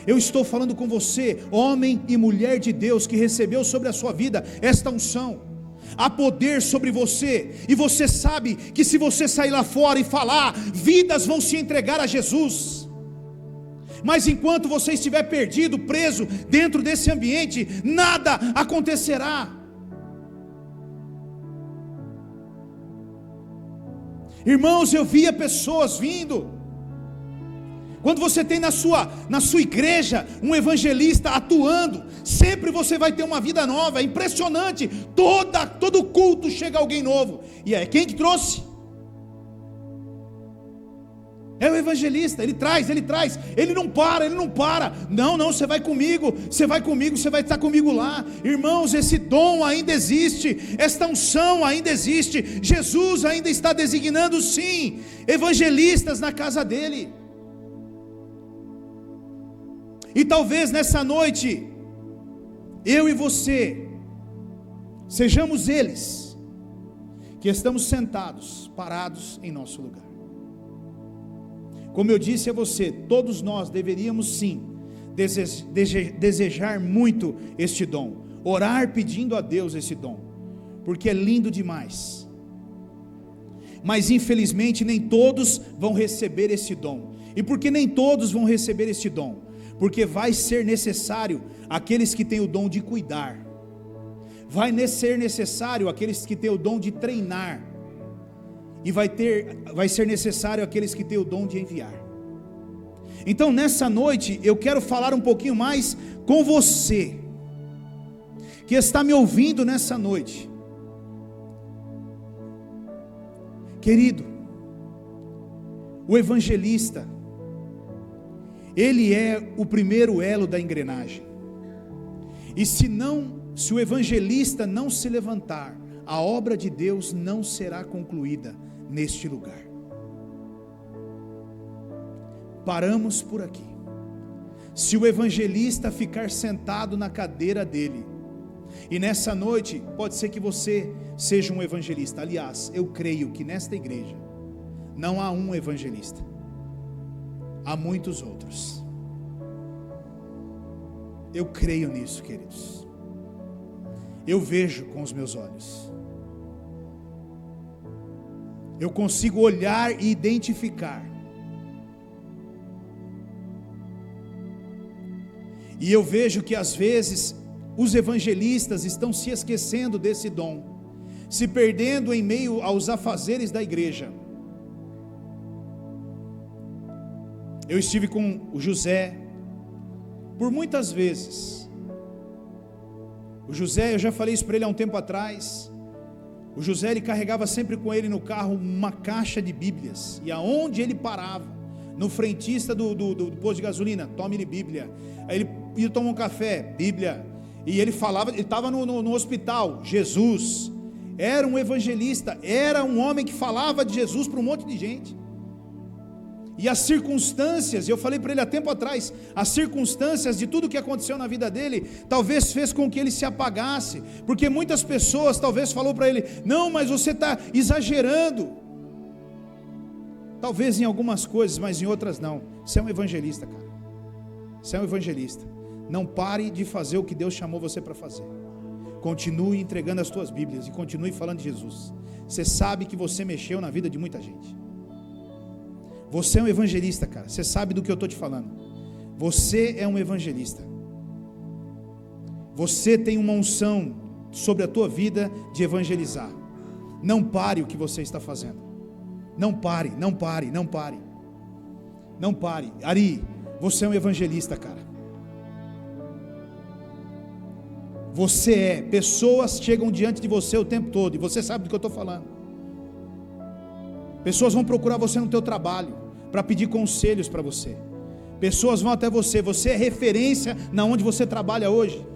Eu estou falando com você, homem e mulher de Deus, que recebeu sobre a sua vida esta unção. Há poder sobre você, e você sabe que se você sair lá fora e falar, vidas vão se entregar a Jesus. Mas enquanto você estiver perdido, preso dentro desse ambiente, nada acontecerá. Irmãos, eu via pessoas vindo. Quando você tem na sua igreja um evangelista atuando, sempre você vai ter uma vida nova. É impressionante, todo culto chega alguém novo. E é quem que trouxe? É o evangelista. Ele traz, ele não para. Não, você vai comigo, você vai estar comigo lá. Irmãos, esse dom ainda existe, esta unção ainda existe. Jesus ainda está designando, sim, evangelistas na casa dele. E talvez nessa noite, eu e você, sejamos eles, que estamos sentados, parados em nosso lugar. Como eu disse a você, todos nós deveríamos sim, desejar muito este dom, orar pedindo a Deus esse dom, porque é lindo demais. Mas infelizmente nem todos vão receber esse dom. E por que nem todos vão receber este dom? Porque vai ser necessário aqueles que têm o dom de cuidar, vai ser necessário aqueles que têm o dom de treinar, e vai ser necessário aqueles que têm o dom de enviar. Então nessa noite eu quero falar um pouquinho mais com você, que está me ouvindo nessa noite. Querido, o evangelista, ele é o primeiro elo da engrenagem. E se o evangelista não se levantar, a obra de Deus não será concluída neste lugar. Paramos por aqui. Se o evangelista ficar sentado na cadeira dele, e nessa noite pode ser que você seja um evangelista. Aliás, eu creio que nesta igreja não há um evangelista, há muitos outros. Eu creio nisso, queridos. Eu vejo com os meus olhos. Eu consigo olhar e identificar. E eu vejo que às vezes os evangelistas estão se esquecendo desse dom, se perdendo em meio aos afazeres da igreja. Eu estive com o José por muitas vezes. O José, eu já falei isso para ele há um tempo atrás. O José, ele carregava sempre com ele no carro uma caixa de Bíblias, e aonde ele parava, no frentista do posto de gasolina, tome-lhe Bíblia. Aí ele ia tomar um café, Bíblia. E ele falava, ele estava no hospital. Jesus era um evangelista, era um homem que falava de Jesus para um monte de gente. E as circunstâncias, eu falei para ele há tempo atrás, as circunstâncias de tudo que aconteceu na vida dele, talvez fez com que ele se apagasse, porque muitas pessoas talvez falou para ele, não, mas você está exagerando, talvez em algumas coisas, mas em outras não. Você é um evangelista, cara, você é um evangelista, não pare de fazer o que Deus chamou você para fazer, continue entregando as tuas Bíblias, e continue falando de Jesus. Você sabe que você mexeu na vida de muita gente. Você é um evangelista, cara. Você sabe do que eu estou te falando. Você é um evangelista. Você tem uma unção sobre a tua vida de evangelizar. Não pare o que você está fazendo. Não pare, não pare, não pare. Não pare. Ari, você é um evangelista, cara. Você é. Pessoas chegam diante de você o tempo todo. E você sabe do que eu estou falando. Pessoas vão procurar você no teu trabalho para pedir conselhos para você. Pessoas vão até você. Você é referência na onde você trabalha hoje.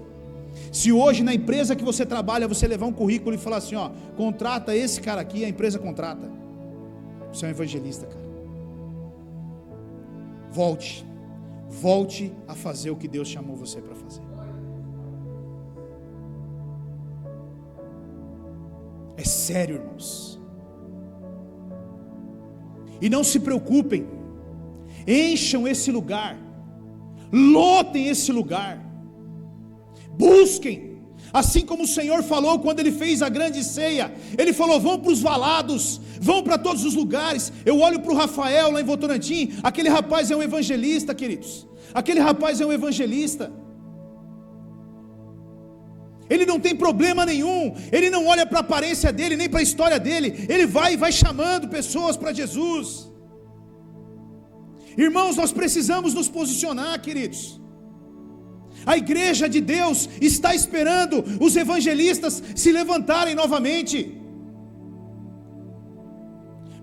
Se hoje na empresa que você trabalha você levar um currículo e falar assim, ó, contrata esse cara aqui, a empresa contrata. Você é um evangelista, cara. Volte a fazer o que Deus chamou você para fazer. É sério, irmãos. E não se preocupem, encham esse lugar, lotem esse lugar, busquem, assim como o Senhor falou quando Ele fez a grande ceia. Ele falou, vão para os valados, vão para todos os lugares. Eu olho para o Rafael lá em Votorantim, aquele rapaz é um evangelista, queridos, aquele rapaz é um evangelista. Ele não tem problema nenhum, ele não olha para a aparência dele, nem para a história dele, ele vai chamando pessoas para Jesus. Irmãos, nós precisamos nos posicionar, queridos. A igreja de Deus está esperando os evangelistas se levantarem novamente.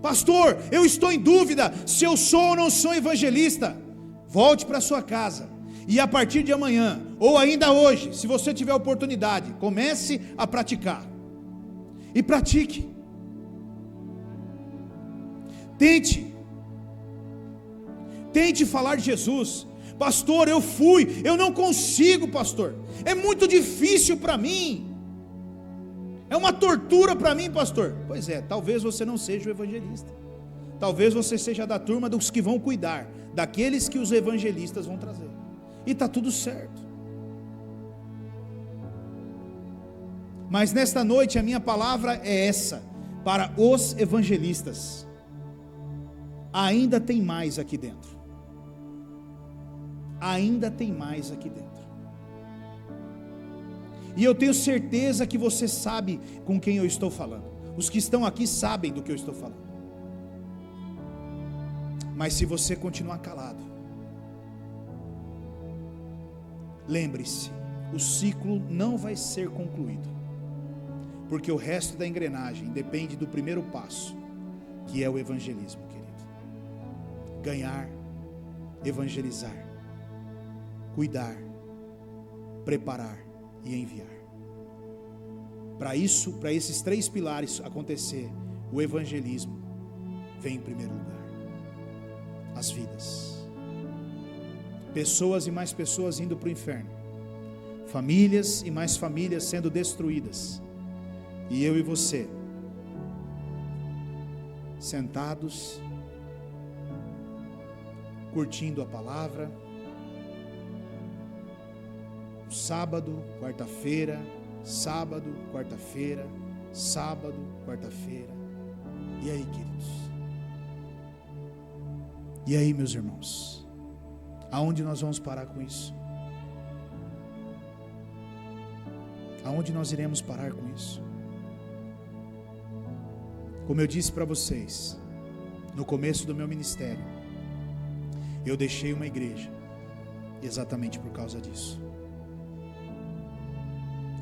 Pastor, eu estou em dúvida se eu sou ou não sou evangelista. Volte para sua casa. E a partir de amanhã, ou ainda hoje, se você tiver oportunidade, comece a praticar. E pratique. Tente falar de Jesus. Pastor, eu não consigo, pastor. É muito difícil para mim. É uma tortura para mim, pastor. Pois é, talvez você não seja o evangelista. Talvez você seja da turma dos que vão cuidar, daqueles que os evangelistas vão trazer. E está tudo certo. Mas nesta noite a minha palavra é essa, para os evangelistas. Ainda tem mais aqui dentro. Ainda tem mais aqui dentro. E eu tenho certeza que você sabe com quem eu estou falando. Os que estão aqui sabem do que eu estou falando. Mas se você continuar calado, lembre-se, o ciclo não vai ser concluído, porque o resto da engrenagem depende do primeiro passo, que é o evangelismo, querido. Ganhar, evangelizar, cuidar, preparar e enviar. Para isso, para esses três pilares acontecer, o evangelismo vem em primeiro lugar. As vidas. Pessoas e mais pessoas indo para o inferno, famílias e mais famílias sendo destruídas, e eu e você sentados curtindo a palavra, sábado, quarta-feira, sábado, quarta-feira, sábado, quarta-feira. E aí, queridos? E aí, meus irmãos? Aonde nós vamos parar com isso? Aonde nós iremos parar com isso? Como eu disse para vocês, no começo do meu ministério, eu deixei uma igreja, exatamente por causa disso.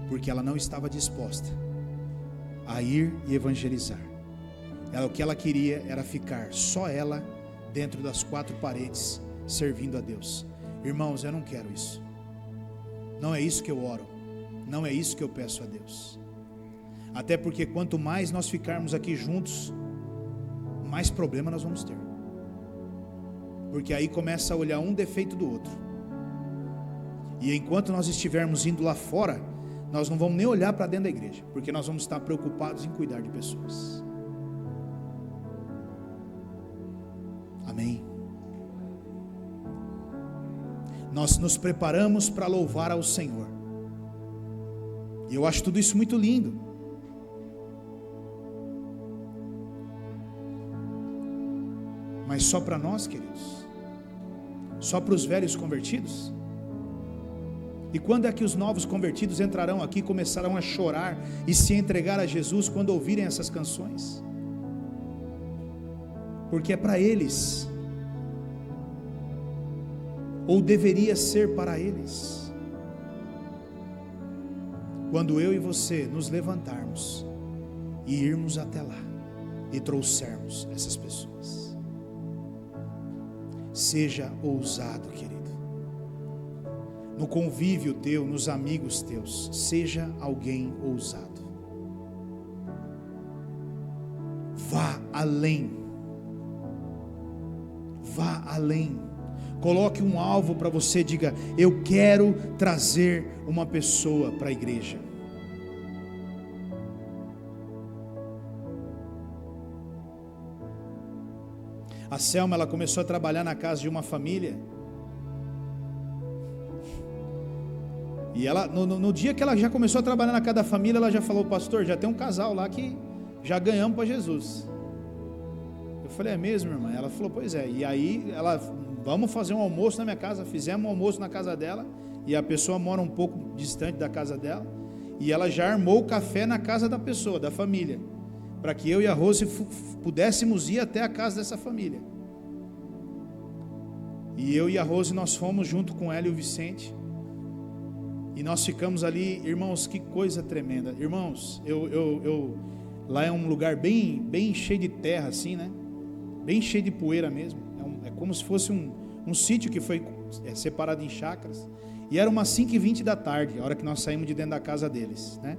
Porque ela não estava disposta a ir e evangelizar. O que ela queria era ficar só ela dentro das quatro paredes, servindo a Deus. Irmãos, eu não quero isso. Não é isso que eu oro. Não é isso que eu peço a Deus. Até porque quanto mais nós ficarmos aqui juntos, mais problema nós vamos ter. Porque aí começa a olhar um defeito do outro. E enquanto nós estivermos indo lá fora, nós não vamos nem olhar para dentro da igreja, porque nós vamos estar preocupados em cuidar de pessoas. Amém. Nós nos preparamos para louvar ao Senhor. E eu acho tudo isso muito lindo. Mas só para nós, queridos? Só para os velhos convertidos? E quando é que os novos convertidos entrarão aqui e começarão a chorar e se entregar a Jesus quando ouvirem essas canções? Porque é para eles, ou deveria ser para eles. Quando eu e você nos levantarmos e irmos até lá e trouxermos essas pessoas. Seja ousado, querido. No convívio teu, nos amigos teus, seja alguém ousado. Vá além. Vá além. Coloque um alvo para você, diga: eu quero trazer uma pessoa para a igreja. A Selma, ela começou a trabalhar na casa de uma família. E ela, no dia que ela já começou a trabalhar na casa da família, ela já falou: pastor, já tem um casal lá que já ganhamos para Jesus. Eu falei: é mesmo, irmã? Ela falou: pois é. E aí ela: vamos fazer um almoço na minha casa. Fizemos um almoço na casa dela, e a pessoa mora um pouco distante da casa dela, e ela já armou o café na casa da pessoa, da família, para que eu e a Rose pudéssemos ir até a casa dessa família. E eu e a Rose, nós fomos junto com ela e o Vicente, e nós ficamos ali, irmãos, que coisa tremenda. Irmãos, lá é um lugar bem cheio de terra assim, né? Bem cheio de poeira mesmo. É como se fosse um sítio que foi separado em chácaras. E era umas 5h20 da tarde, a hora que nós saímos de dentro da casa deles, né?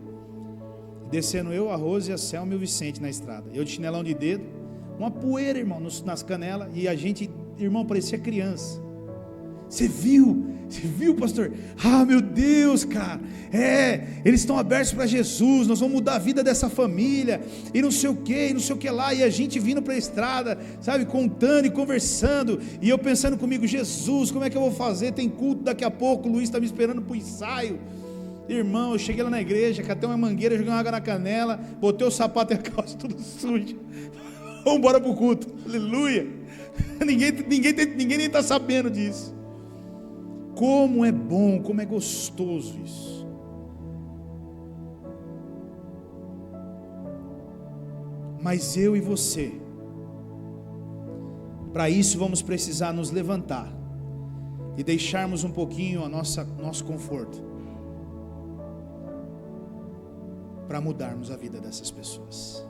Descendo eu, a Rose, a Selma e o Vicente na estrada. Eu de chinelão de dedo, uma poeira, irmão, nas canelas, e a gente, irmão, parecia criança. Você viu, pastor? Ah, meu Deus, cara, eles estão abertos para Jesus, nós vamos mudar a vida dessa família, e não sei o que lá, e a gente vindo para a estrada, sabe, contando e conversando, e eu pensando comigo: Jesus, como é que eu vou fazer? Tem culto daqui a pouco, o Luiz está me esperando para o ensaio. Irmão, eu cheguei lá na igreja, catei uma mangueira, joguei uma água na canela, botei o sapato e a calça tudo sujo. Vamos embora para o culto, aleluia. Ninguém nem está sabendo disso. Como é bom, como é gostoso isso. Mas eu e você, para isso vamos precisar nos levantar e deixarmos um pouquinho nosso conforto, para mudarmos a vida dessas pessoas.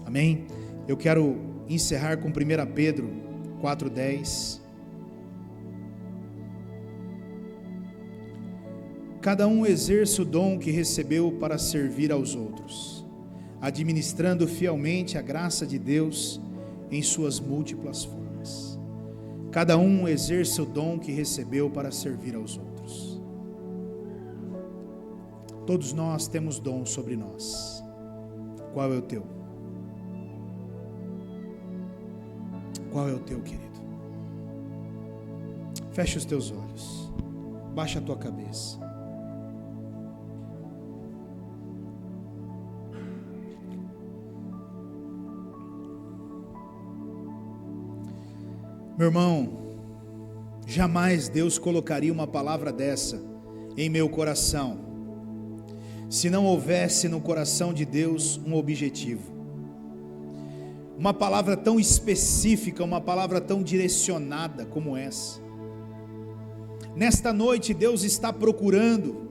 Amém? Eu quero encerrar com 1 Pedro 4:10. Cada um exerça o dom que recebeu para servir aos outros, administrando fielmente a graça de Deus em suas múltiplas formas. Cada um exerça o dom que recebeu para servir aos outros. Todos nós temos dom sobre nós. Qual é o teu? Qual é o teu, querido? Fecha os teus olhos, baixa a tua cabeça. Meu irmão, jamais Deus colocaria uma palavra dessa em meu coração, se não houvesse no coração de Deus um objetivo. Uma palavra tão específica, uma palavra tão direcionada como essa. Nesta noite Deus está procurando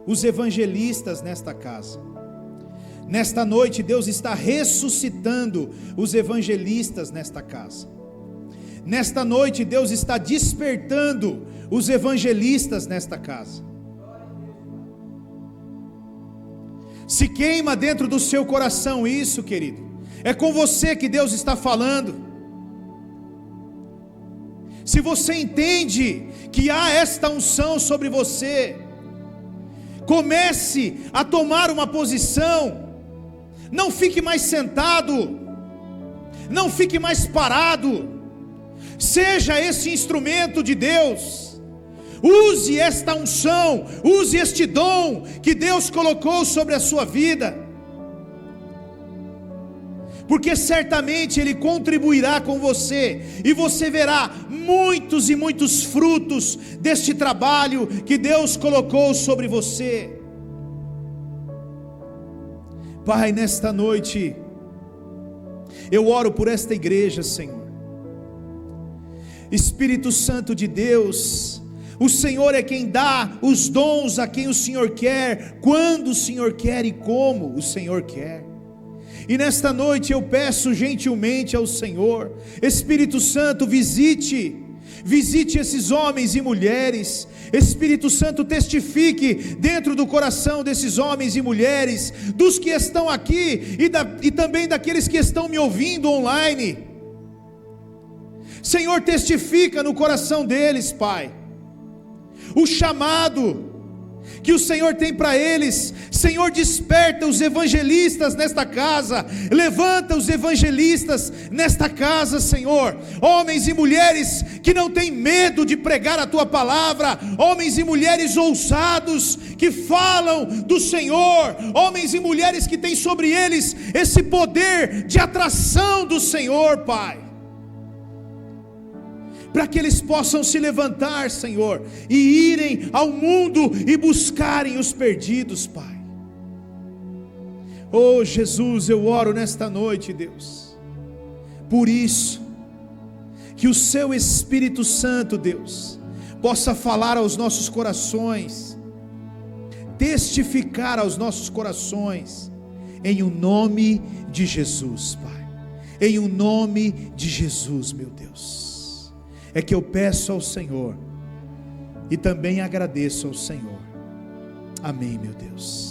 os evangelistas nesta casa. Nesta noite Deus está ressuscitando os evangelistas nesta casa. Nesta noite Deus está despertando os evangelistas nesta casa. Se queima dentro do seu coração isso, querido, é com você que Deus está falando. Se você entende que há esta unção sobre você, comece a tomar uma posição. Não fique mais sentado, não fique mais parado. Seja esse instrumento de Deus. Use esta unção, use este dom que Deus colocou sobre a sua vida, porque certamente Ele contribuirá com você, e você verá muitos e muitos frutos deste trabalho que Deus colocou sobre você. Pai, nesta noite, eu oro por esta igreja, Senhor. Espírito Santo de Deus, o Senhor é quem dá os dons a quem o Senhor quer, quando o Senhor quer e como o Senhor quer. E nesta noite eu peço gentilmente ao Senhor, Espírito Santo, visite esses homens e mulheres. Espírito Santo, testifique dentro do coração desses homens e mulheres, dos que estão aqui e também daqueles que estão me ouvindo online. Senhor, testifica no coração deles, Pai, o chamado que o Senhor tem para eles. Senhor, desperta os evangelistas nesta casa, levanta os evangelistas nesta casa, Senhor, homens e mulheres que não têm medo de pregar a Tua palavra, homens e mulheres ousados, que falam do Senhor, homens e mulheres que têm sobre eles esse poder de atração do Senhor, Pai, para que eles possam se levantar, Senhor, e irem ao mundo e buscarem os perdidos, Pai. Oh Jesus, eu oro nesta noite, Deus, por isso, que o Seu Espírito Santo, Deus, possa falar aos nossos corações, testificar aos nossos corações, em o nome de Jesus, Pai, em o nome de Jesus, meu Deus. É que eu peço ao Senhor, e também agradeço ao Senhor. Amém, meu Deus.